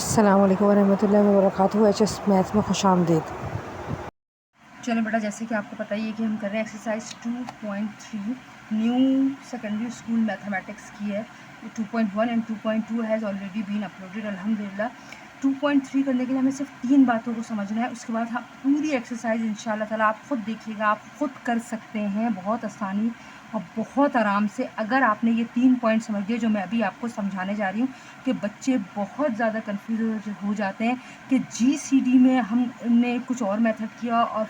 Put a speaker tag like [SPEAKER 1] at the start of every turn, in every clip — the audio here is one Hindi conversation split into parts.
[SPEAKER 1] अस्सलाम वालेकुम वरहमतुल्लाहि वबरकातुहू। एचएस मैथ में खुशामदीद।
[SPEAKER 2] चलो बेटा, जैसे कि आपको पता ही है कि हम कर रहे हैं exercise 2.3 new secondary school mathematics की है। 2.1 and 2.2 has already been uploaded अल्हम्दुलिल्लाह। 2.3 करने के लिए हमें सिर्फ 3 बातों को समझना है। उसके बाद हम पूरी एक्सरसाइज इंशाल्लाह ताला आप ख़ुद देखिएगा, आप ख़ुद कर सकते हैं बहुत आसानी और बहुत आराम से। अगर आपने ये 3 पॉइंट समझ लिए जो मैं अभी आपको समझाने जा रही हूँ, कि बच्चे बहुत ज़्यादा कन्फ्यूज हो जाते हैं कि जीसीडी में हमने कुछ और मेथड किया और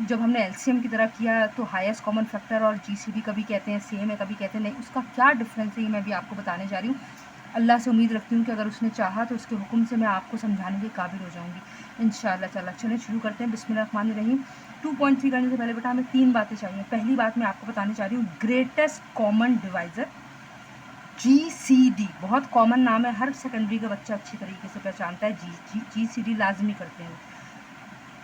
[SPEAKER 2] जब हमने एलसीएम की तरह किया तो हाईएस्ट कॉमन फैक्टर और जीसीडी कभी कहते हैं सेम है, कभी कहते हैं नहीं। उसका क्या डिफरेंस है ये मैं भी आपको बताने जा रही हूँ। अल्लाह से उम्मीद रखती हूँ कि अगर उसने चाहा तो उसके हुक्म से मैं आपको समझाने के काबिल हो जाऊँगी इंशाअल्लाह ताला। चलें शुरू करते हैं। बिस्मिल्लाहिर्रहमानिर्रहीम। 2.3 करने से पहले बेटा हमें 3 बातें चाहिए। पहली बात मैं आपको बताने जा रही हूँ, ग्रेटेस्ट कॉमन डिवाइज़र जीसीडी। बहुत कॉमन नाम है, हर सेकेंडरी का बच्चा अच्छी तरीके से पहचानता है। जीसीडी लाजमी करते हैं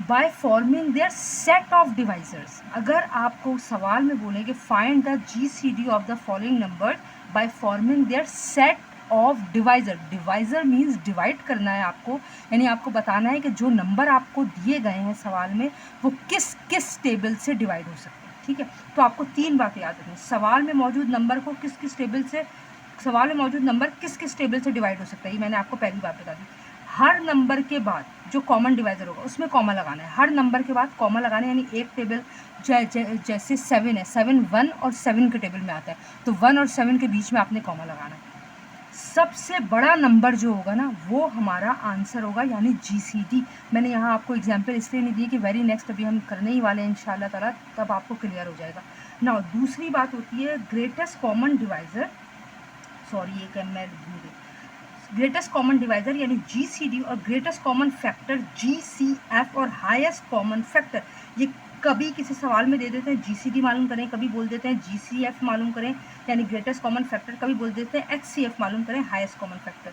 [SPEAKER 2] by forming their set of divisors. अगर आपको सवाल में बोलेंगे find the GCD of the following number by forming their set of divisor. Divisor means divide करना है आपको, यानी आपको बताना है कि जो नंबर आपको दिए गए हैं सवाल में वो किस किस टेबल से डिवाइड हो सकते हैं। ठीक है, तो आपको 3 बातें याद रखनी। सवाल में मौजूद नंबर को किस किस टेबल से सवाल में मौजूद नंबर किस किस टेबल से डिवाइड हो सकता है, ये मैंने आपको पहली बात बता दी। हर नंबर के बाद जो कॉमन डिवाइज़र होगा उसमें कॉमा लगाना है। हर नंबर के बाद कॉमा लगाना है, यानी एक टेबल जैसे 7 है, 7 1 और 7 के टेबल में आता है, तो 1 और 7 के बीच में आपने कॉमा लगाना है। सबसे बड़ा नंबर जो होगा ना वो हमारा आंसर होगा, यानी जीसीडी। मैंने यहाँ आपको एग्जाम्पल इसलिए नहीं दी कि वेरी नेक्स्ट अभी हम करने ही वाले हैं इंशाल्लाह ताला, तब आपको क्लियर हो जाएगा ना। दूसरी बात होती है ग्रेटेस्ट कॉमन डिवाइज़र, सॉरी एक मैं भूल गई। ग्रेटेस्ट कॉमन डिवाइज़र यानी जीसीडी और ग्रेटेस्ट कॉमन फैक्टर जीसीएफ और हाईएस्ट कॉमन फैक्टर। ये कभी किसी सवाल में दे देते हैं जीसीडी मालूम करें, कभी बोल देते हैं जीसीएफ मालूम करें यानी ग्रेटेस्ट कॉमन फैक्टर, कभी बोल देते हैं एचसीएफ मालूम करें highest common factor.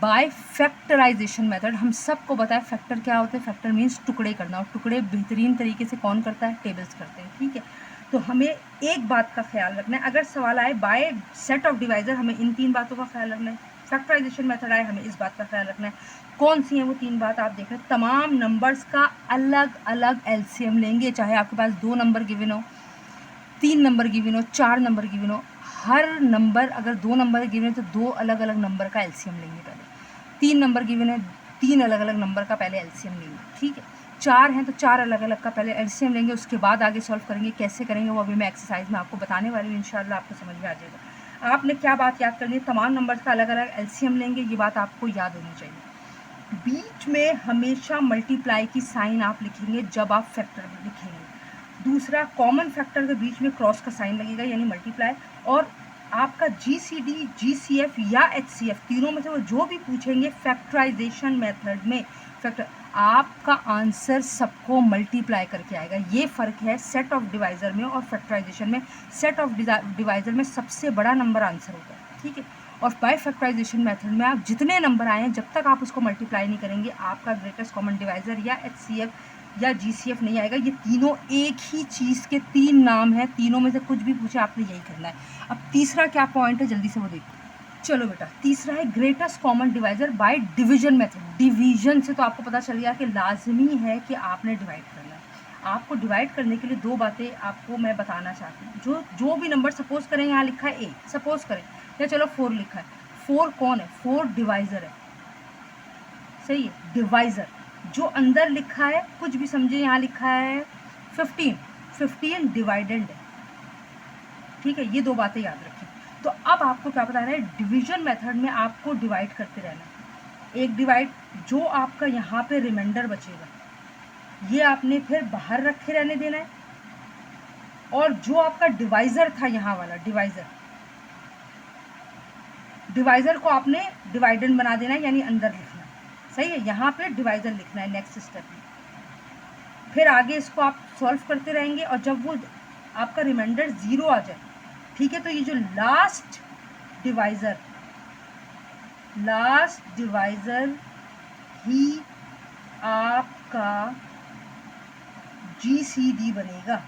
[SPEAKER 2] By factorization method हम सबको बताया फैक्टर क्या होता है। फैक्टर मीन्स टुकड़े करना, और टुकड़े बेहतरीन तरीके से कौन करता है, टेबल्स करते हैं। ठीक है, तो हमें एक बात का ख्याल रखना है, अगर सवाल आए बाय सेट ऑफ डिवाइज़र हमें इन 3 बातों का ख्याल रखना है। फैक्टराइजेशन मेथड आए हमें इस बात का ख्याल रखना है। कौन सी है वो 3 बात आप देख रहे हैं। तमाम नंबर्स का अलग अलग एलसीएम लेंगे, चाहे आपके पास 2 नंबर गिवन हो, 3 नंबर गिवन हो, 4 नंबर गिवन हो। हर नंबर अगर 2 नंबर गिवन है तो 2 अलग अलग नंबर का एलसीएम लेंगे पहले। 3 नंबर गिवन है, 3 अलग अलग नंबर का पहले एलसीएम लेंगे। ठीक है, 4 हैं तो 4 अलग अलग का पहले एलसीएम लेंगे, उसके बाद आगे सॉल्व करेंगे। कैसे करेंगे वो अभी मैं एक्सरसाइज में आपको बताने वाली हूँ, इंशाल्लाह आपको समझ में आ जाएगा। आपने क्या बात याद करनी है, तमाम नंबर्स का अलग अलग एलसीएम लेंगे, ये बात आपको याद होनी चाहिए। बीच में हमेशा मल्टीप्लाई की साइन आप लिखेंगे जब आप फैक्टर लिखेंगे। दूसरा, कॉमन फैक्टर के बीच में क्रॉस का साइन लगेगा यानी मल्टीप्लाई। और आपका जीसीडी, जीसीएफ या एचसीएफ तीनों में से वो जो भी पूछेंगे फैक्टराइजेशन मेथड में, फैक्टर आपका आंसर सबको मल्टीप्लाई करके आएगा। ये फ़र्क है सेट ऑफ डिवाइज़र में और फैक्टराइजेशन में। सेट ऑफ डिवाइज़र में सबसे बड़ा नंबर आंसर होता है। ठीक है, और बाय फैक्टराइजेशन मेथड में आप जितने नंबर आए हैं जब तक आप उसको मल्टीप्लाई नहीं करेंगे आपका ग्रेटेस्ट कॉमन डिवाइज़र या एचसीएफ या जीसीएफ नहीं आएगा। ये तीनों एक ही चीज़ के 3 नाम हैं, तीनों में से कुछ भी पूछे आपने यही करना है। अब तीसरा क्या पॉइंट है जल्दी से वो देखो। चलो बेटा, तीसरा है greatest common divisor by division method. Division से तो आपको पता चल गया कि लाजमी है कि आपने डिवाइड करना है। आपको डिवाइड करने के लिए 2 बातें आपको मैं बताना चाहती हूँ। जो भी नंबर सपोज करें, यहाँ लिखा है ए, सपोज करें, या चलो 4 लिखा है। 4 कौन है, 4 डिवाइज़र है, सही है, डिवाइज़र। जो अंदर लिखा है कुछ भी समझे, यहाँ लिखा है 15, 15 डिवाइडेंड है। ठीक है, ये 2 बातें याद रखें। तो अब आपको क्या बताना है, डिवीजन मेथड में आपको डिवाइड करते रहना है। एक डिवाइड, जो आपका यहाँ पे रिमाइंडर बचेगा ये आपने फिर बाहर रखे रहने देना है, और जो आपका डिवाइज़र था यहाँ वाला डिवाइज़र को आपने डिवाइडेंड बना देना है, यानी अंदर लिखना। सही है, यहाँ पे डिवाइज़र लिखना है नेक्स्ट स्टेप में। फिर आगे इसको आप सॉल्व करते रहेंगे, और जब वो आपका रिमाइंडर 0 आ जाए, ठीक है, तो ये जो लास्ट डिवाइज़र ही आपका जीसीडी बनेगा।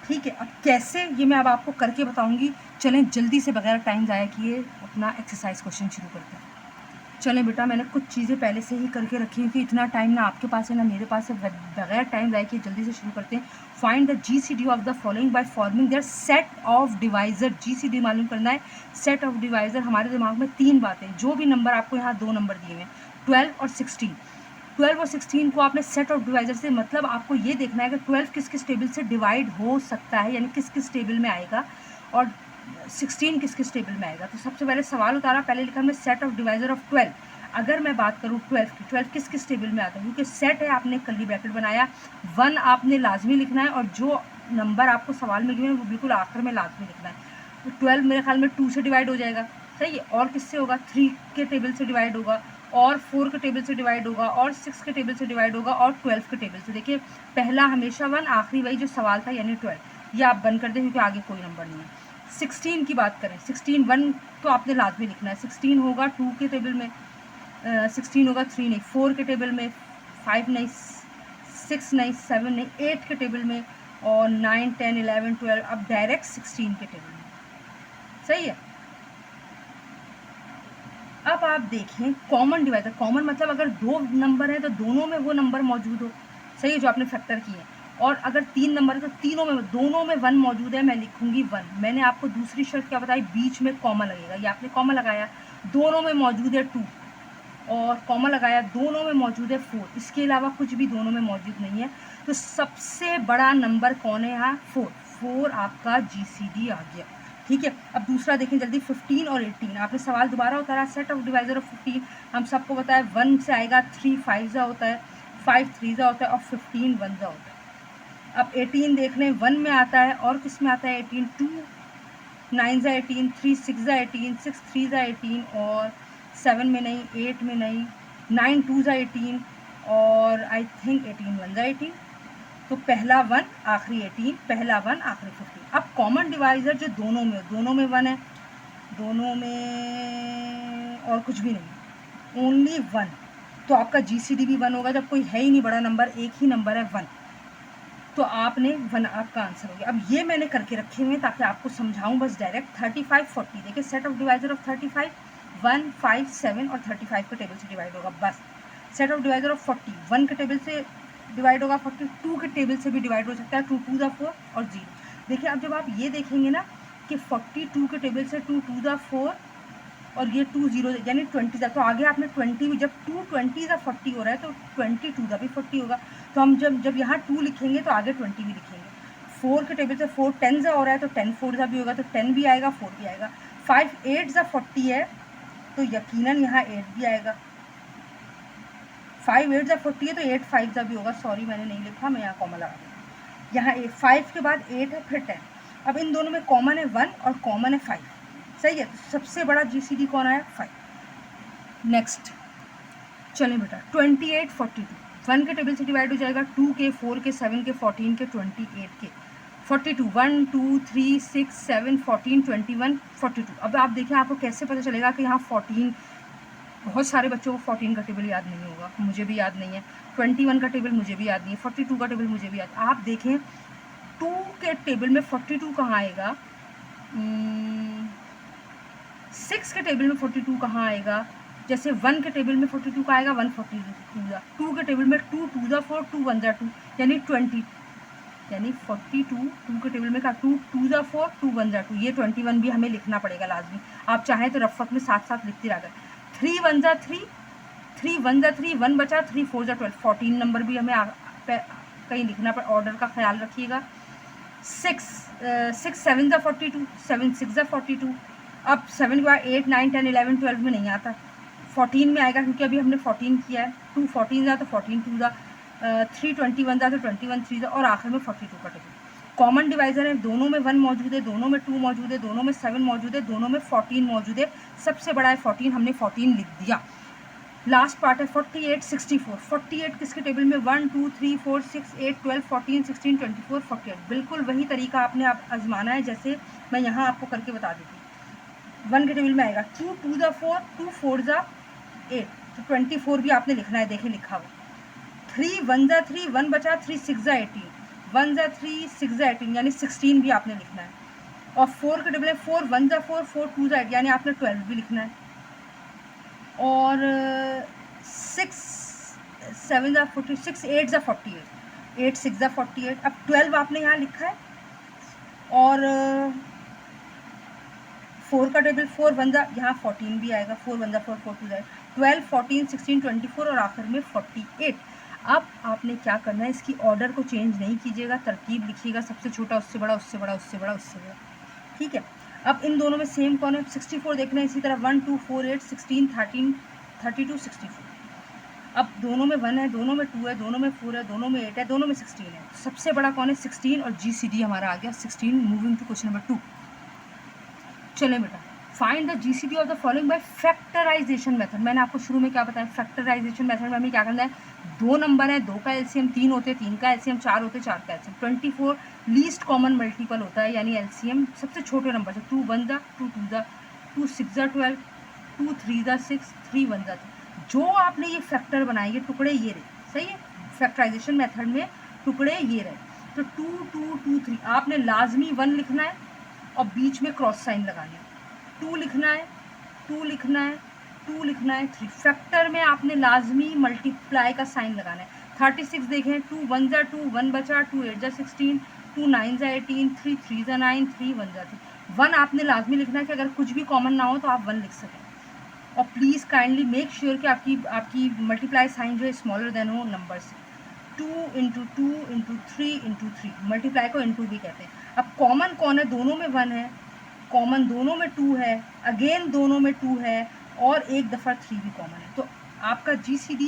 [SPEAKER 2] ठीक है, अब कैसे, ये मैं अब आपको करके बताऊंगी चलें जल्दी से बगैर टाइम ज़ाया किए अपना एक्सरसाइज क्वेश्चन शुरू करते हैं। चलें बेटा, मैंने कुछ चीज़ें पहले से ही करके रखी हैं कि इतना टाइम ना आपके पास है ना मेरे पास है, बगैर टाइम ज़ाया किए जल्दी से शुरू करते हैं। Find the GCD of the following by forming their set of divisor. GCD मालूम करना है, सेट ऑफ डिवाइज़र। हमारे दिमाग में 3 बातें, जो भी नंबर आपको यहाँ 2 नंबर दिए हुए हैं 12 और 16, 12 और 16 को आपने सेट ऑफ डिवाइज़र से, मतलब आपको ये देखना है कि 12 किस किस टेबल से डिवाइड हो सकता है, यानी किस किस टेबल में आएगा, और 16 किस किस टेबल में आएगा। तो सबसे पहले सवाल उतारा, पहले लिखा हमने सेट ऑफ डिवाइज़र ऑफ 12। अगर मैं बात करूँ 12 की, 12 किस किस टेबल में आता है, क्योंकि सेट है आपने कर्ली ब्रैकेट बनाया, 1 आपने लाजमी लिखना है, और जो नंबर आपको सवाल में गिवन है वो बिल्कुल आखिर में लाजमी लिखना है। तो 12 मेरे ख्याल में 2 से डिवाइड हो जाएगा, सही है, और किससे होगा, 3 के टेबल से डिवाइड होगा, और 4 के टेबल से डिवाइड होगा, और 6 के टेबल से डिवाइड होगा, और 12 के टेबल से। देखिए पहला हमेशा 1, आखिरी वही जो सवाल था यानी 12। ये आप बंद कर दें क्योंकि आगे कोई नंबर नहीं है। 16 की बात करें, 16 1 तो आपने लाजमी लिखना है, 16 होगा 2 के टेबल में, 16 होगा 3 नहीं, 4 के टेबल में, 5 नहीं, 6 नहीं, 7 नहीं, 8 के टेबल में, और 9 10 11 12 अब डायरेक्ट 16 के टेबल में, सही है। अब आप देखें कॉमन डिवाइज़र, कॉमन मतलब अगर 2 नंबर है तो दोनों में वो नंबर मौजूद हो, सही है, जो आपने फैक्टर किए, और अगर 3 नंबर है तो तीनों में, दोनों में 1 मौजूद है, मैं लिखूंगी 1। मैंने आपको दूसरी शर्त क्या बताई, बीच में कॉमा लगेगा, ये आपने कॉमा लगाया, दोनों में मौजूद है 2, और कॉमा लगाया, दोनों में मौजूद है 4, इसके अलावा कुछ भी दोनों में मौजूद नहीं है। तो सबसे बड़ा नंबर कौन है यहाँ, 4 आपका GCD आ गया, ठीक है। अब दूसरा देखें जल्दी, 15 और 18। आपने सवाल दोबारा उतारा, सेट ऑफ डिवाइज़र ऑफ 15, हम सबको पता है 1 से आएगा, 3 5 जा होता है, 5 3 जा होता है, और 15 1 जा होता है। अब 18 देख लें, 1 में आता है, और किस में आता है 18, 2 9 जा 18, 3 6 जा 18, 6 3 जा 18, और 7 में नहीं, 8 में नहीं, 9 2 जा 18, और आई थिंक 18 1 जा 18। तो पहला 1 आखिरी 18, पहला 1 आखिरी 15। अब कॉमन डिवाइज़र जो दोनों में 1 है, दोनों में और कुछ भी नहीं, ओनली 1, तो आपका GCD भी 1 होगा। जब कोई है ही नहीं बड़ा नंबर, एक ही नंबर है 1, तो आपने 1 आपका आंसर हो गया। अब ये मैंने करके रखे हुए हैं ताकि आपको समझाऊं बस डायरेक्ट। 35 40, देखिए सेट ऑफ डिवाइज़र ऑफ 35 1 5 7 और 35 के टेबल से डिवाइड होगा, बस। सेट ऑफ डिवाइज़र ऑफ 40 1 के टेबल से डिवाइड होगा, 42 के टेबल से भी डिवाइड हो सकता है, 2 2 ज़ा 4 और 0। देखिए अब जब आप ये देखेंगे ना कि 42 के टेबल से 2 2 ज़ा 4 और ये 2 0 यानी 20 ज़ा, तो आगे आपने 20 भी, जब 2 20 ज़ा 40 हो रहा है तो 22 ज़ा भी 40 होगा। तो हम जब यहाँ 2 लिखेंगे तो आगे 20 भी लिखेंगे। 4 के टेबल से 4 10 ज़ा हो रहा है तो 10 4 ज़ा भी होगा, तो 10 भी आएगा 4 भी आएगा। 5 8 ज़ा 40 है तो यकीनन यहाँ 8 भी आएगा। 5 8 ज़ा 40 है तो 8 5 ज़ा भी होगा, सॉरी मैंने नहीं लिखा, मैं यहाँ कॉमा लगा दूँगी। यहाँ 5 के बाद 8 है, फिर 10। अब इन दोनों में कॉमन है 1 और कॉमन है 5, सही है। तो सबसे बड़ा GCD कौन आया, 5। नेक्स्ट चलें बेटा, 28 42 1 के टेबल से डिवाइड हो जाएगा, 2 के 4 के 7 के 14 के 28 के 42 1 2 3 6 7 14 21 42। अब आप देखिए आपको कैसे पता चलेगा कि यहाँ 14, बहुत सारे बच्चों को 14 का टेबल याद नहीं होगा, मुझे भी याद नहीं है, 21 का टेबल मुझे भी याद नहीं है, 42 का टेबल मुझे भी याद। आप देखें 2 के टेबल में 42 कहाँ आएगा, 6 के टेबल में 42 कहाँ आएगा, जैसे 1 के टेबल में 42 का आएगा 142 ज़ा, 2 के टेबल में 2 2 ज़ा 4 2 1 ज़ा 2 यानी 20, यानी 42 2 के टेबल में का 2 2 ज़ा 4 2 1 ज़ा 2, ये 21 भी हमें लिखना पड़ेगा लाजमी। आप चाहें तो रफ़त में साथ साथ लिखते रह गए। 3 1 ज़ा 3 3 1 ज़ा 3 1 बचा, 3 4 ज़ा 12, 14 नंबर भी हमें कहीं लिखना पड़े, ऑर्डर का ख्याल रखिएगा। 6 7 ज़ा 42 7 6 ज़ा 42। अब 7 के बाद 8 9 10 11 12 में नहीं आता, 14 में आएगा क्योंकि अभी हमने 14 किया है। 2 14 ज़ा तो 14 2 ज़ा, 3 21 ज़ा तो 21 3 ज़ा, और आखिर में 42 का टेबल। कॉमन डिवाइज़र है, दोनों में 1 मौजूद है, दोनों में 2 मौजूद है, दोनों में 7 मौजूद है, दोनों में 14 मौजूद है। सबसे बड़ा है 14, हमने 14 लिख दिया। लास्ट पार्ट है 48 64। 48 किसके टेबल में, 1 2 3 4 6 8 12 14 16 24 48। बिल्कुल वही तरीका आपने आजमाना है जैसे मैं यहाँ आपको करके बता देती हूँ। 1 के टेबल में आएगा 2 2 ज़ा 4 2 4 ज़ा 8, तो 24 भी आपने लिखना है, देखें लिखा हुआ। 3 1 ज़ा 3 1 बचा, 3 6 ज़ा 18 1 ज़ा 3 6 ज़ा 18 यानी 16 भी आपने लिखना है। और 4 के टेबल में 4 1 ज़ा 4 4 2 ज़ा 8, यानी आपने 12 भी लिखना है। और 6 7 ज़ा 46, 8 ज़ा 48, 8 6 ज़ा 48। अब 12 आपने यहाँ लिखा है, और 4 का टेबल 4 1 ज़ा, यहाँ 14 भी आएगा, 4 1 ज़ा 4 4 2 ज़ा 12 14 16 24 और आखिर में 48। अब आपने क्या करना है, इसकी ऑर्डर को चेंज नहीं कीजिएगा, तरकीब लिखिएगा, सबसे छोटा उससे बड़ा, उससे बड़ा, उससे बड़ा, उससे बड़ा, ठीक है। अब इन दोनों में सेम कौन है, 64 देखना है, इसी तरह 1 2 4 8 16 13 32 64। अब दोनों में 1 है, दोनों में 2 है, दोनों में 4 है, दोनों में 8 है, दोनों में 16 है। सबसे बड़ा कौन है, 16, और GCD हमारा आ गया 16। Moving to question number 2। चलें बेटा, find the GCD of the following by factorization method. मैंने आपको शुरू में क्या बताया, फैक्टराइजेशन मेथड में हमें क्या करना है, 2 नंबर है, 2 का एलसीएम 3 होते, 3 का एलसीएम 4 होते, 4 का एलसीएम 24 लीस्ट कॉमन मल्टीपल होता है, यानी एलसीएम सबसे छोटे नंबर से 2 1 ज़ा 2 2 ज़ा 2 6 ज़ा 12 2 3 ज़ा 6 3 1 ज़ा 3। जो आपने ये फैक्टर बनाएंगे, टुकड़े ये रहे, सही है, फैक्टराइजेशन मेथड में टुकड़े ये रहे, तो 2 2 2 3 आपने लाजमी 1 लिखना है और बीच में क्रॉस साइन लगाने हैं, 2 लिखना है, 2 लिखना है, 2 लिखना है, 3। फैक्टर में आपने लाजमी मल्टीप्लाई का साइन लगाना है। 36 देखें, 2 1 ज़ा 2 1 बचा, 2 8 ज़ा 16 2 9 ज़ा 18 3 3 ज़ा 9 3 1 ज़ा 3। 1 आपने लाजमी लिखना है कि अगर कुछ भी कॉमन ना हो तो आप 1 लिख सकें। और प्लीज़ काइंडली मेक श्योर कि आपकी मल्टीप्लाई साइन जो है स्मॉलर देन हो नंबर से। 2 इंटू 2 इंटू 3 इंटू 3, मल्टीप्लाई को इंटू भी कहते हैं। अब कॉमन कौन है, दोनों में 1 है, कॉमन दोनों में 2 है, अगेन दोनों में 2 है, और एक दफ़ा 3 भी कॉमन है। तो आपका GCD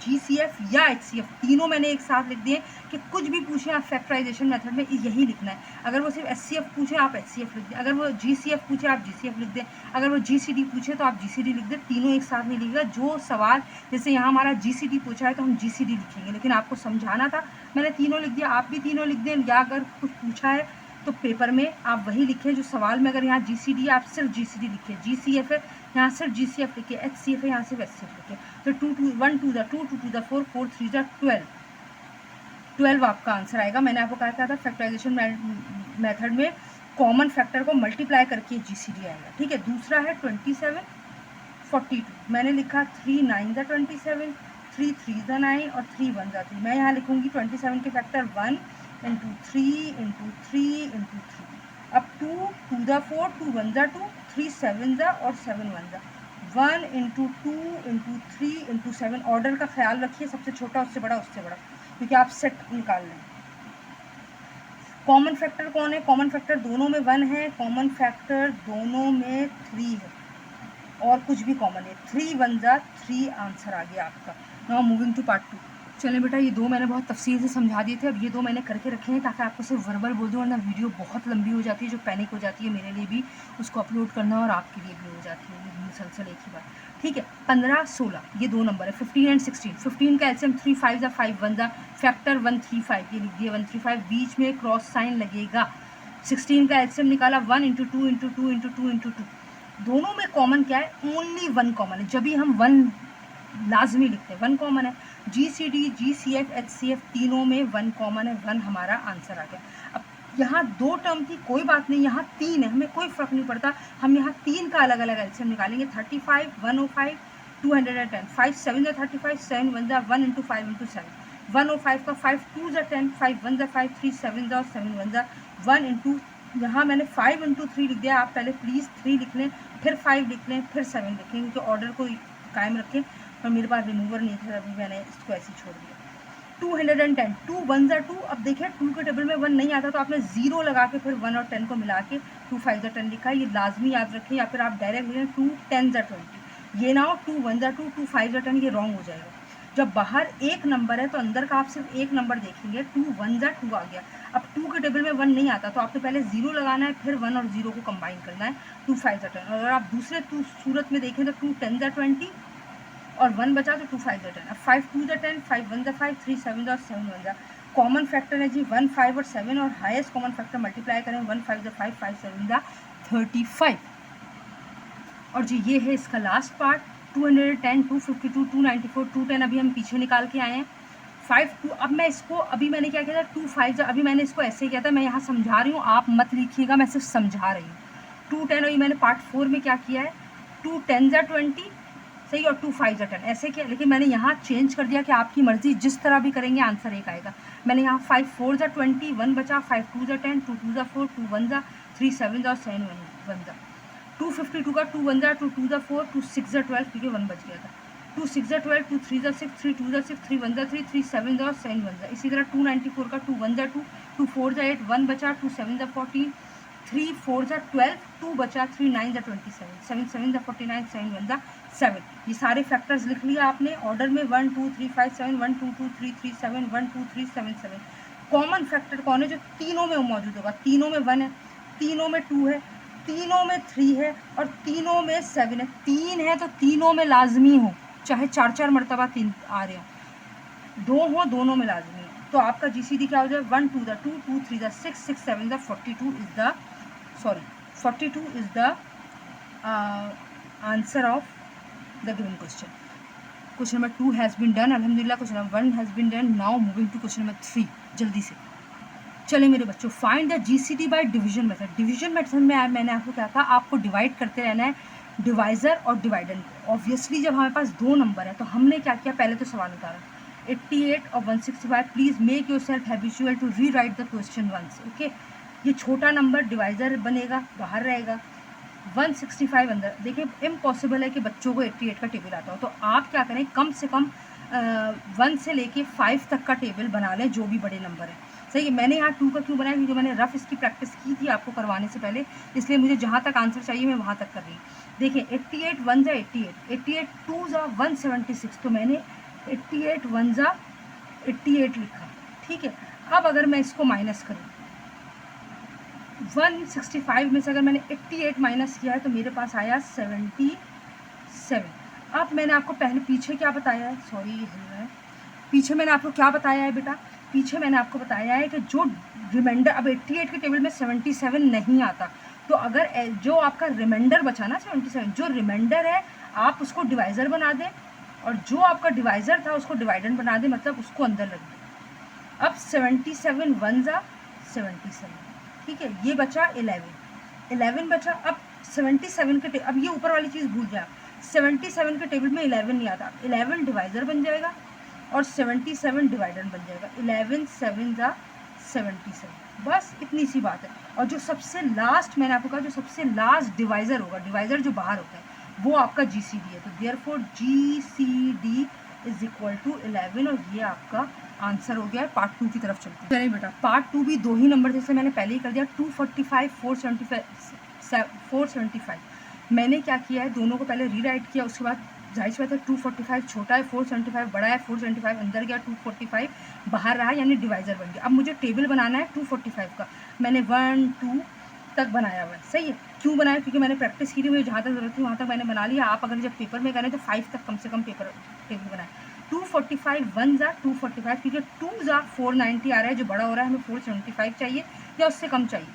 [SPEAKER 2] GCF या HCF तीनों मैंने एक साथ लिख दिए कि कुछ भी पूछें आप फैक्टराइजेशन मेथड में यही लिखना है। अगर वो सिर्फ HCF पूछे आप HCF लिख दें, अगर वो GCF पूछे आप GCF लिख दें, अगर वो GCD पूछे तो आप GCD लिख दें, तीनों एक साथ नहीं लिखेगा। जो सवाल, जैसे यहाँ हमारा GCD पूछा है तो हम GCD लिखेंगे, लेकिन आपको समझाना था, मैंने तीनों लिख दिया, आप भी तीनों लिख दें। या अगर कुछ पूछा है तो पेपर में आप वही लिखें जो सवाल में, अगर यहाँ GCD है आप सिर्फ GCD लिखिए, GCF है यहाँ सिर्फ GCF लिखिए, HCF है यहाँ सिर्फ HCF लिखिए। तो 2 2 1 2 ज़ा 2 2 2 ज़ा 4 4 3 ज़ा 12 12 आपका आंसर आएगा। मैंने आपको कहा था फैक्टराइजेशन मेथड में कॉमन फैक्टर को मल्टीप्लाई करके GCD आएगा, ठीक है। दूसरा है 27 42, मैंने लिखा 3 9 ज़ा 27 3 3 ज़ा 9 और 3 1 ज़ा 3। मैं यहाँ लिखूँगी 27 के फैक्टर 1 इंटू 3 इंटू 3 इंटू 3। अब 2 2 ज़ा 4 2 1 ज़ा 2 3 7 ज़ा और 7 1 ज़ा 1 इंटू 2 इंटू 3 इंटू 7। ऑर्डर का ख्याल रखिए, सबसे छोटा उससे बड़ा, उससे बड़ा, क्योंकि आप सेट निकाल लें। कॉमन फैक्टर कौन है, कॉमन फैक्टर दोनों में 1 है, कॉमन फैक्टर दोनों में 3 है, और कुछ भी कॉमन है। 3 1 ज़ा 3 आंसर आ गया आपका। Now moving to part 2। चलें बेटा, ये 2 मैंने बहुत तफसील से समझा दिए थे, अब ये 2 मैंने करके रखे हैं ताकि आपको सिर्फ वर्बल बोल दूँ, वरना वीडियो बहुत लंबी हो जाती है, जो पैनिक हो जाती है मेरे लिए भी उसको अपलोड करना और आपके लिए भी हो जाती है ये मुसलसल एक ही बार, ठीक है। 15 16 ये 2 नंबर है, 15 एंड 16। 15 का एलसीएम 3 5 ज़ा 5 1 ज़ा, फैक्टर 135, ये लिख दिया 135, बीच में क्रॉस साइन लगेगा। 16 का एलसीएम निकाला 1 इंटू 2 इंटू 2 इंटू 2 इंटू 2। दोनों में कॉमन क्या है, ओनली 1 कॉमन है, जब भी हम 1 लाजमी लिखते हैं, 1 कॉमन है। GCD GCF HCF तीनों में 1 कॉमन है, 1 हमारा आंसर आ गया। अब यहाँ 2 टर्म थी, कोई बात नहीं, यहाँ 3 है, हमें कोई फ़र्क नहीं पड़ता, हम यहाँ 3 का अलग अलग एलसीएम निकालेंगे। 35 105 210 5 7 ज़ा 35 7 1 ज़ा 1 इंटू 5 इंटू 7 105 का 5 2 ज़ा 10 5 1 ज़ा 5 3 7 ज़ा 7 1 ज़ा 1 इंटू, यहाँ मैंने 5 इंटू 3 लिख दिया, आप पहले प्लीज़ 3 लिख लें, फिर 5 लिख लें, फिर 7 लिखें, क्योंकि ऑर्डर को कायम रखें। और मेरे पास रिमूवर नहीं था, अभी मैंने इसको ऐसे ही छोड़ दिया। 210 2 1 ज़ा 2। अब देखिए 2 के टेबल में 1 नहीं आता तो आपने 0 लगा के फिर 1 और 10 को मिला के 2 5 ज़ा 10 लिखा है, ये लाजमी याद रखें। या फिर आप डायरेक्ट लिखें 2 10 ज़ा 20, ये ना हो 2 1 ज़ा 2 2 5 ज़ा 10, ये रॉन्ग हो जाएगा। जब बाहर एक नंबर है तो अंदर का आप सिर्फ एक नंबर देखेंगे। 2 1 ज़ा 2 आ गया। अब 2 के टेबल में 1 नहीं आता तो आपने पहले 0 लगाना है, फिर 1 और 0 को कंबाइन करना है, 2 5 ज़ा 10। अगर आप दूसरे सूरत में देखें तो 2 10 ज़ा 20 और 1 बचा तो 2 5 ज़ा 10। अब 5 2 ज़ा 10 5 1 ज़ा 5 3 7 ज़ा 7 1 ज़ा। कॉमन फैक्टर है जी 1 5 और 7, और हाईएस्ट कॉमन फैक्टर मल्टीप्लाई करें 1 5 ज़ा 5 5 7 ज़ा 35। और जी ये है इसका लास्ट पार्ट। 210 252 294 210 अभी हम पीछे निकाल के आए हैं। 5 2, अब मैं इसको अभी मैंने क्या किया था 2 5 अभी मैंने इसको ऐसे किया था, मैं यहाँ समझा रही हूँ, आप मत लिखिएगा, मैं सिर्फ समझा रही हूँ। 2 10 और ये मैंने पार्ट 4 में क्या किया है 2 10 20 सही और 2 5 10 ऐसे किया, लेकिन मैंने यहाँ चेंज कर दिया कि आपकी मर्जी जिस तरह भी करेंगे आंसर एक आएगा। मैंने यहाँ 5 4 20 1 बचा, 5 2 10 2 2 4 2 1 3 7 और 7 1 252 का 2 1 2 2 4 2 6 12 क्योंकि 1 बच गया था, 2 6 12 2 3 6 3 2 6 3 1 3 3 7 और 7 1 इसी तरह 294 का 2 1 2 2 4 8 1 बचा, 2 7 14 3 4 12 2 बचा, 3 9 27 7 7 49 7 1 7। ये सारे फैक्टर्स लिख लिया आपने ऑर्डर में 1 2 3 5 7 1 2 2 3 3 7 1 2 3 7 7। कॉमन फैक्टर कौन है जो तीनों में मौजूद होगा? तीनों में 1 है, तीनों में 2 है, तीनों में 3 है और तीनों में 7 है। 3 है तो तीनों में लाजमी हो, चाहे 4 मरतबा 3 आ रहे हो, 2 हो दोनों में लाजमी हो। तो आपका जीसीडी क्या हो जाए 1 2 2 2 3 6 6 7 42 is the 42 is the answer of the given question. Question number 2 has been done. Alhamdulillah question number 1 has been done. Now moving to question number 3. जल्दी से चले मेरे बच्चों, find the GCD by division method. Division method में मैंने आपको क्या कहा, आपको डिवाइड करते रहना है डिवाइजर और डिवाइडेंड। ऑब्वियसली जब हमारे पास 2 नंबर है तो हमने क्या किया, पहले तो सवाल उतारा 88 और 165। Please make yourself habitual to rewrite the question once. Okay, ये छोटा नंबर डिवाइज़र बनेगा, बाहर रहेगा, 165 अंदर। देखिए इम्पॉसिबल है कि बच्चों को 88 का टेबल आता हो, तो आप क्या करें कम से कम 1 से लेके 5 तक का टेबल बना लें जो भी बड़े नंबर है। सही है, मैंने यहाँ 2 का क्यों बनाया, क्योंकि मैंने रफ इसकी प्रैक्टिस की थी आपको करवाने से पहले, इसलिए मुझे जहाँ तक आंसर चाहिए मैं वहाँ तक कर रही हूँ। देखिए 88 1 जा 88, 88 2 जा 176, तो मैंने 88 1 जा 88 लिखा। ठीक है, अब अगर मैं इसको माइनस करूँ 165 में से अगर मैंने 88 माइनस किया है तो मेरे पास आया 77। अब मैंने आपको पहले पीछे क्या बताया है, सॉरी है पीछे मैंने आपको क्या बताया है बेटा, पीछे मैंने आपको बताया है कि जो रिमाइंडर, अब 88 के टेबल में 77 नहीं आता, तो अगर जो आपका रिमाइंडर बचा ना 77, जो रिमाइंडर है आप उसको डिवाइज़र बना दें और जो आपका डिवाइज़र था उसको डिवाइडेंड बना दें, मतलब उसको अंदर रख दें। अब 77 1 जा 77, ठीक है, ये बचा 11 बचा। अब 77 के अब ये ऊपर वाली चीज़ भूल जाए, 77 के टेबल में 11 नहीं आता, 11 डिवाइज़र बन जाएगा और 77 डिवाइडर बन जाएगा। 11 7 जा 77, बस इतनी सी बात है। और जो सबसे लास्ट मैंने आपको कहा, जो सबसे लास्ट डिवाइज़र होगा, डिवाइज़र जो बाहर होता है वो आपका जीसीडी है, तो therefore GCD is equal to 11 और ये आपका आंसर हो गया है। पार्ट 2 की तरफ चलते हैं। चलिए बेटा, पार्ट 2 भी 2 ही नंबर जैसे मैंने पहले ही कर दिया, 245 475। मैंने क्या किया है, दोनों को पहले रीराइट किया, उसके बाद जाहिर सी बात है 245 छोटा है, 475 बड़ा है, 475 अंदर गया, 245 बाहर रहा, यानी डिवाइज़र बन गया। अब मुझे टेबल बनाना है 245 का, मैंने 1 2 तक बनाया हुआ है। सही है, क्यों बनाया, क्योंकि मैंने प्रैक्टिस की थी, मुझे जहाँ तक ज़रूरत थी वहाँ तक मैंने बना लिया। आप अगर जब पेपर में करें तो 5 तक कम से कम टेबल बनाए। 245 1 जा 245, क्योंकि 2 जा 490 आ रहा है, जो बड़ा हो रहा है, हमें 475 चाहिए या उससे कम चाहिए।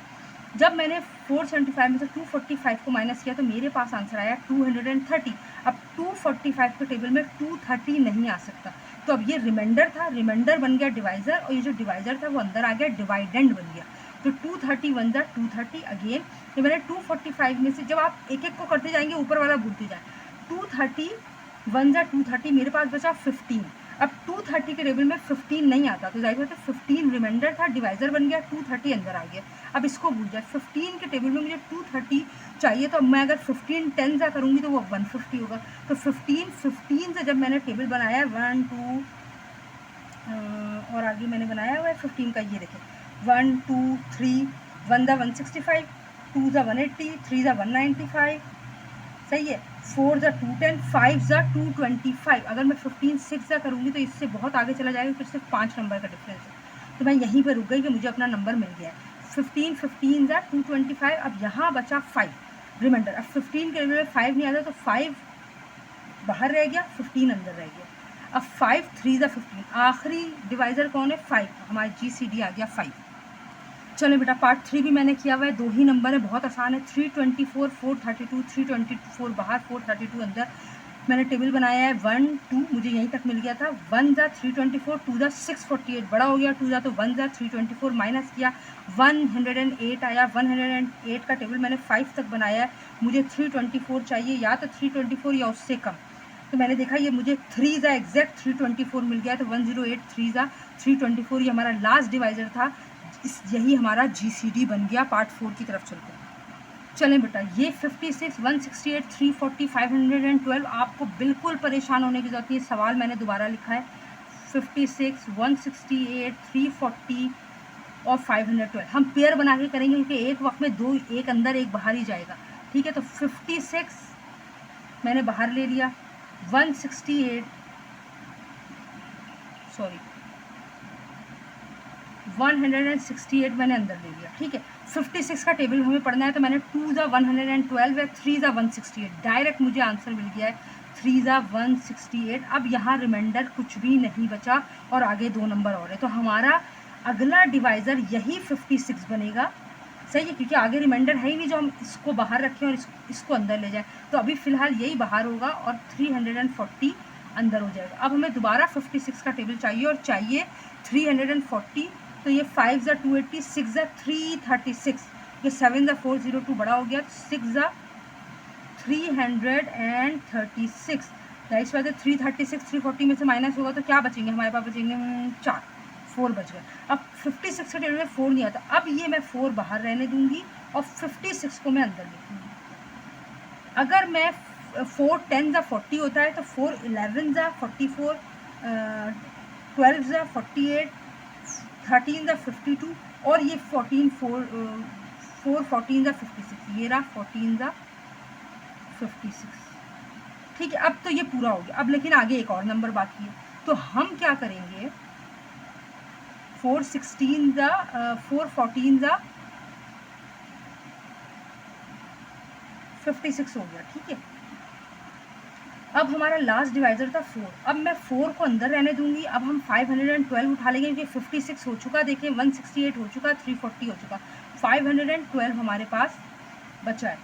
[SPEAKER 2] जब मैंने 475 में से 245 को माइनस किया तो मेरे पास आंसर आया 230। अब 245 के टेबल में 230 नहीं आ सकता, तो अब ये रिमाइंडर था, रिमाइंडर बन गया डिवाइज़र, और ये जो डिवाइज़र था वो अंदर आ गया, डिवाइडेंड बन गया। तो 230 1 जा 230 अगेन। तो मैंने 245 में से, जब आप एक एक को करते जाएंगे ऊपर वाला भूलते जाएँ, 230 1 जा 230, मेरे पास बचा 15। अब 230 के टेबल में 15 नहीं आता, तो जाहिर बात है 15 रिमाइंडर था, डिवाइज़र बन गया, 230 अंदर आ गया। अब इसको भूल जाए, 15 के टेबल में मुझे 230 चाहिए, तो मैं अगर 15 10 जा करूँगी तो वो 150 होगा। तो 15 से जब मैंने टेबल बनाया 1 2 और आगे मैंने बनाया हुआ है 15 का, ये देखें 1 2 3 1 जा 165, 2 जा 180, 3 जा 195, सही है, 4 जा 210, 5 जा 225। अगर मैं 15 6 जा करूँगी तो इससे बहुत आगे चला जाएगा, फिर सिर्फ 5 नंबर का डिफरेंस है। तो मैं यहीं पर रुक गई कि मुझे अपना नंबर मिल गया है। 15 जा 225, अब यहाँ बचा 5 रिमाइंडर। अब 15 के लिए 5 नहीं आता, तो 5 बाहर रह गया, 15 अंदर रह गया। अब 5 3 जा 15, आखिरी डिवाइज़र कौन है 5, हमारा जीसीडी आ गया 5। चलो बेटा, पार्ट 3 भी मैंने किया हुआ है, 2 ही नंबर है, बहुत आसान है। 324 432, 324 बाहर 432 अंदर, मैंने टेबल बनाया है 1 2, मुझे यहीं तक मिल गया था। 1 ज़ा 324, 2 ज़ा 648, बड़ा हो गया 2 ज़ा, तो 1 ज़ा 324 माइनस किया 108 आया। 108 का टेबल मैंने 5 तक बनाया है। मुझे 324 चाहिए, या तो 324 या उससे कम। तो मैंने देखा ये मुझे 3 ज़ा एग्जैक्ट 324 मिल गया, तो 108 3 ज़ा 324 ये हमारा लास्ट डिवाइज़र था। यही हमारा GCD बन गया। पार्ट 4 की तरफ चलते हैं। चलें बेटा, ये 56 168 340 512 आपको बिल्कुल परेशान होने की ज़रूरत नहीं है। सवाल मैंने दोबारा लिखा है 56 168 340 और 512। हम पेयर बना के करेंगे क्योंकि एक वक्त में दो, एक अंदर एक बाहर ही जाएगा। ठीक है, तो 56 मैंने बाहर ले लिया, 168 सॉरी 168 मैंने अंदर ले लिया। ठीक है, 56 का टेबल हमें पढ़ना है, तो मैंने 2 ज़ा 112 है, 3 ज़ा 168, डायरेक्ट मुझे आंसर मिल गया है 3 ज़ा 168। अब यहाँ रिमाइंडर कुछ भी नहीं बचा और आगे 2 नंबर और है, तो हमारा अगला डिवाइज़र यही 56 बनेगा। सही है, क्योंकि आगे रिमाइंडर है ही नहीं जो हम इसको बाहर रखें और इसको अंदर ले जाएं। तो अभी फ़िलहाल यही बाहर होगा और 340 अंदर हो जाएगा। अब हमें दोबारा 56 का टेबल चाहिए और चाहिए 340। तो ये 5 ज़ा 280, 6 ज़ा 336, ये 7 ज़ा 402 बड़ा हो गया, 6 ज़ा 336। इस बात है 336 340 में से माइनस होगा तो क्या बचेंगे हमारे पास? बचेंगे 4, 4 बच गए। अब 56 के टेबल में 4 नहीं आता, अब ये मैं 4 बाहर रहने दूंगी और 56 को मैं अंदर लिखूंगी। अगर मैं 4 10 ज़ा 40 होता है तो 4 11 ज़ा 44, 12 ज़ा 48, 13 ज़ा 52 और ये 14 4 14 ज़ा 56, ये रहा 14 ज़ा 56। ठीक है, अब तो ये पूरा हो गया। अब लेकिन आगे एक और नंबर बाकी है, तो हम क्या करेंगे 4 14 ज़ा 56 हो गया। ठीक है, अब हमारा लास्ट डिवाइज़र था 4। अब मैं 4 को अंदर रहने दूंगी। अब हम 512 उठा लेंगे क्योंकि 56 हो चुका, देखें 168 हो चुका, 340 हो चुका, 512 हमारे पास बचा है।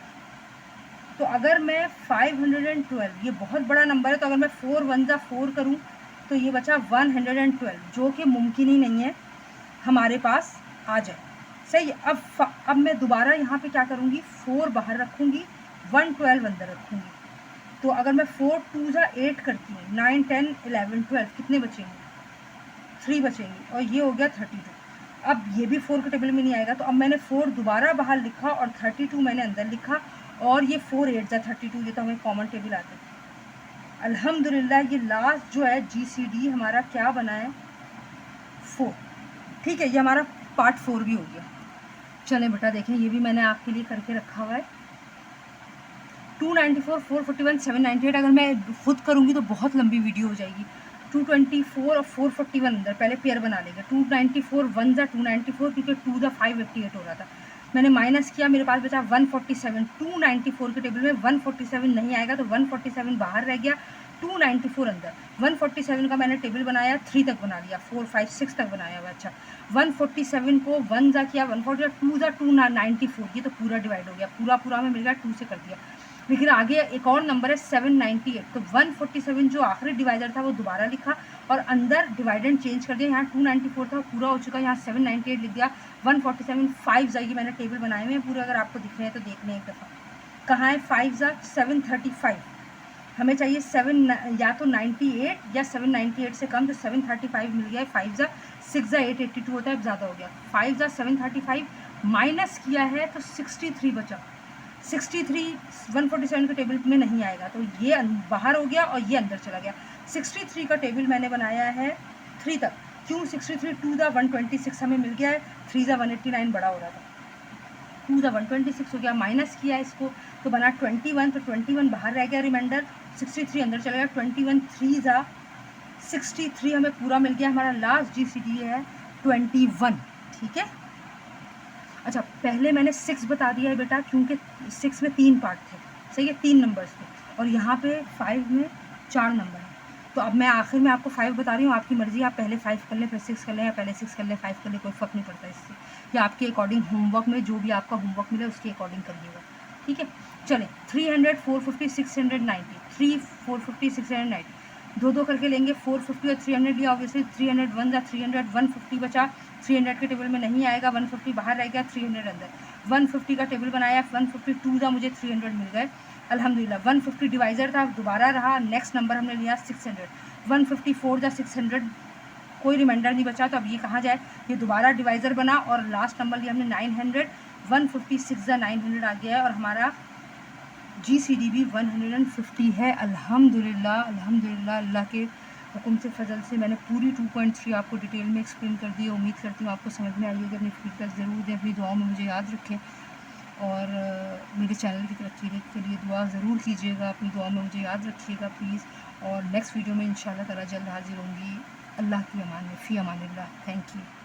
[SPEAKER 2] तो अगर मैं 512, ये बहुत बड़ा नंबर है, तो अगर मैं 4 1 ज़ा 4 करूँ तो ये बचा 112, जो कि मुमकिन ही नहीं है हमारे पास आ जाए। सही है, अब मैं दोबारा यहाँ पे क्या करूँगी, 4 बाहर रखूँगी, 112 अंदर रखूँगी। तो अगर मैं 4 2 ज़ा 8 करती हूँ, 9 10 11 12 कितने बचेंगे? 3 बचेंगे और ये हो गया 32। अब ये भी 4 के टेबल में नहीं आएगा, तो अब मैंने 4 दोबारा बाहर लिखा और 32 मैंने अंदर लिखा और ये 4 8 ज़ा 32, ये तो हमें कॉमन टेबल आता है। अल्हम्दुलिल्लाह ये लास्ट जो है GCD हमारा क्या बना है 4। ठीक है, ये हमारा पार्ट 4 भी हो गया। चलें बेटा देखें, ये भी मैंने आपके लिए करके रखा हुआ है। 294 441 798 अगर मैं खुद करूँगी तो बहुत लंबी वीडियो हो जाएगी। 224 और 441 अंदर पहले पेयर बना लेंगे। 294 1 ज़ा 294 क्योंकि 2 ज़ा 588 हो रहा था, मैंने माइनस किया, मेरे पास बचा 147। 294 के टेबल में 147 नहीं आएगा तो 147 बाहर रह गया, 294 अंदर। 147 का मैंने टेबल बनाया, 3 तक बना लिया, 4 5 6 तक बनाया हुआ। अच्छा, 147 को 1 ज़ा किया 140, 2 ज़ा 294, ये तो पूरा डिवाइड हो गया, पूरा हमें मिल गया, 2 से कर दिया। लेकिन आगे एक और नंबर है 798, तो 147 जो आखिरी डिवाइडर था वो दोबारा लिखा और अंदर डिवाइडेंड चेंज कर दिया। यहाँ 294 था, पूरा हो चुका, यहाँ 798 लिख दिया। 147 5 ज़ा, ये मैंने टेबल बनाए हुए हैं पूरे, अगर आपको दिख रहे हैं तो देख लें एक दफ़ा। कहाँ है 5 ज़ा 735, हमें चाहिए 7 या तो 98 या 798 से कम, तो 735 मिल गया है 5 ज़ा। 6 ज़ा 882 होता है, ज़्यादा हो गया। 5 ज़ा 735 माइनस किया है तो 63 बचा। 63 147 के टेबल में नहीं आएगा, तो ये बाहर हो गया और ये अंदर चला गया। 63 का टेबल मैंने बनाया है 3 तक। क्यों 63? 2 ज़ा 126 हमें मिल गया है, 3 ज़ा 189 बड़ा हो रहा था, 2 ज़ा 126 हो गया, माइनस किया इसको तो बना 21, तो 21 बाहर रह गया, रिमाइंडर 63 अंदर चला गया। 21 3 ज़ा 63 हमें पूरा मिल गया। हमारा लास्ट GCD है 21। ठीक है, अच्छा पहले मैंने 6 बता दिया है बेटा, क्योंकि 6 में 3 पार्ट थे, सही है, 3 नंबर्स थे, और यहाँ पे 5 में 4 नंबर हैं। तो अब मैं आखिर में आपको 5 बता रही हूँ, आपकी मर्ज़ी, आप पहले 5 कर लें फिर 6 कर लें, या पहले 6 कर लें 5 कर लें, कोई फ़र्क नहीं पड़ता इससे, या आपके अकॉर्डिंग होमवर्क में जो भी आपका होमवर्क मिले उसके अकॉर्डिंग करिएगा। ठीक है, चलें 300 450 690, 3, 450, 690, दो दो करके लेंगे। 450 और 300 लिया, ऑब्वियसली 300 वन जा 300, 150 बचा। 300 के टेबल में नहीं आएगा, 150 बाहर रह गया, 300 अंदर। 150 का टेबल बनाया, 152 जा मुझे 300 मिल गए अल्हम्दुलिल्लाह। 150 डिवाइज़र था, दोबारा रहा। नेक्स्ट नंबर हमने लिया 600, 154 जा 600, कोई रिमाइंडर नहीं बचा, तो अब ये कहाँ जाए, ये दोबारा डिवाइज़र बना और लास्ट नंबर लिया हमने 900, 156 जा 900 आ गया है और हमारा GCD भी 150 है अल्हम्दुलिल्लाह। अल्हम्दुलिल्लाह, अल्लाह के हुक्म से, फजल से मैंने पूरी 2.3 आपको डिटेल में एक्सप्लेन कर दी है। उम्मीद करती हूँ आपको समझ में आई होगी। अपनी फीडबैक ज़रूर दें, अपनी दुआओं में मुझे याद रखें और मेरे चैनल की तरक्की के लिए दुआ ज़रूर कीजिएगा। अपनी दुआ में मुझे याद रखिएगा प्लीज़। और नेक्स्ट वीडियो में इंशाल्लाह ताला जल्द हाजिर होंगी। अल्लाह की अमान में, फ़ी अमानिल्लाह। Thank you.